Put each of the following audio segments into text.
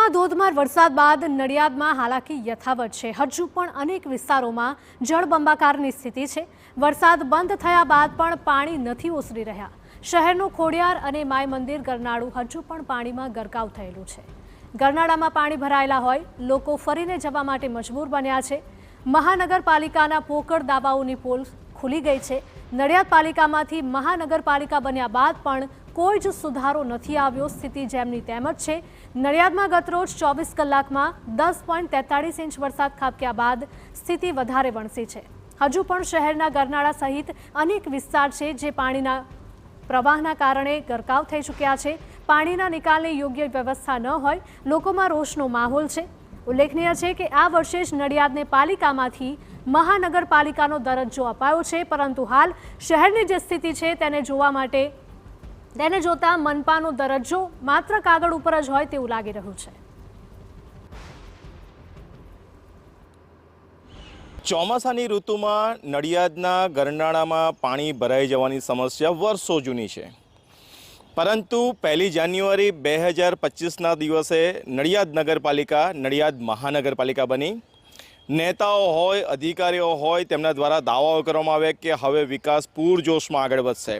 શહેરમાં ધોધમાર વરસાદ બાદ નડિયાદમાં હાલાકી યથાવત છે। હજુ પણ અનેક વિસ્તારોમાં જળબંબાકારની સ્થિતિ છે। વરસાદ બંધ થયા બાદ પણ પાણી નથી ઓસરી રહ્યા। શહેરનું ખોડિયાર અને માય મંદિર ગરનાળું હજુ પણ પાણીમાં ગરકાવ થયેલું છે। ગરનાળામાં પાણી ભરાયેલા હોય લોકો ફરીને જવા માટે મજબૂર બન્યા છે। મહાનગરપાલિકાના પોકળ દાવાઓની પોલ ખુલી ગઈ છે। નડિયાદ પાલિકામાંથી મહાનગરપાલિકા બન્યા બાદ પણ કોઈ જ સુધારો નથી આવ્યો। સ્થિતિ જેમની તેમ જ છે। નડિયાદમાં ગતરોજ 24 કલાકમાં 10.43 ઇંચ વરસાદ ખાબક્યા બાદ સ્થિતિ વધારે વણસી છે। હજુ પણ શહેરના ગરનાળા સહિત અનેક વિસ્તાર છે જે પાણીના પ્રવાહના કારણે ગરકાવ થઈ ચૂક્યા છે। પાણીના નિકાલની યોગ્ય વ્યવસ્થા ન હોય લોકોમાં રોષનો માહોલ છે। ઉલ્લેખનીય છે કે આ વર્ષે જ નડિયાદને પાલિકામાંથી મહાનગરપાલિકાનો દરજ્જો અપાયો છે, પરંતુ હાલ શહેરની જે સ્થિતિ છે તેને જોતા મનપાનો દરજ્જો માત્ર કાગળ ઉપર જ હોય તેવું લાગી રહ્યું છે। ચોમાસાની ઋતુમાં નડિયાદના ગરનાળામાં પાણી ભરાઈ જવાની સમસ્યા વર્ષો જૂની છે, પરંતુ 1 જાન્યુઆરી 2025ના દિવસે નડિયાદ નગરપાલિકા નડિયાદ મહાનગરપાલિકા બની। નેતાઓ હોય, અધિકારીઓ હોય, તેમના દ્વારા દાવાઓ કરવામાં આવે કે હવે વિકાસ પૂરજોશમાં આગળ વધશે।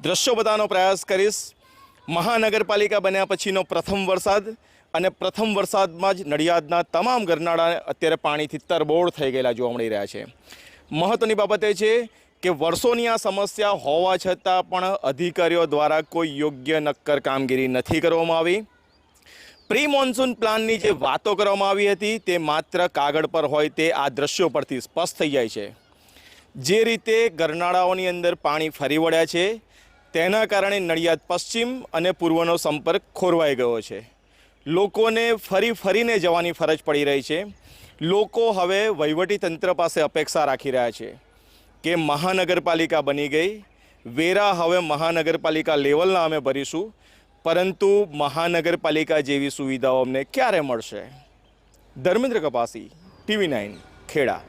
દ્રશ્યો બતાવવાનો પ્રયાસ કરીશ। મહાનગરપાલિકા બન્યા પછીનો પ્રથમ વરસાદ અને પ્રથમ વરસાદમાં જ નડિયાદના તમામ ગરનાળા અત્યારે પાણીથી તરબોળ થઈ ગયેલા જોવા મળી રહ્યા છે। મહત્વની બાબત એ છે કે વર્ષોની આ સમસ્યા હોવા છતાં પણ અધિકારીઓ દ્વારા કોઈ યોગ્ય નક્કર કામગીરી નથી કરવામાં આવી। પ્રી મોન્સૂન પ્લાનની જે વાતો કરવામાં આવી હતી તે માત્ર કાગળ પર હોય તે આ દ્રશ્યો પરથી સ્પષ્ટ થઈ જાય છે। જે રીતે ગરનાળાઓની અંદર પાણી ફરી વળ્યા છે તેના કારણે નડિયાદ પશ્ચિમ અને પૂર્વનો સંપર્ક ખોરવાઈ ગયો છે। લોકોને ફરીને જવાની ફરજ પડી રહી છે। લોકો હવે વહીવટીતંત્ર પાસે અપેક્ષા રાખી રહ્યા છે કે મહાનગરપાલિકા બની ગઈ, વેરા હવે મહાનગરપાલિકા લેવલના અમે ભરીશું, પરંતુ મહાનગરપાલિકા જેવી સુવિધાઓ અમને ક્યારે મળશે? ધર્મેન્દ્ર કપાસી, TV9 ખેડા।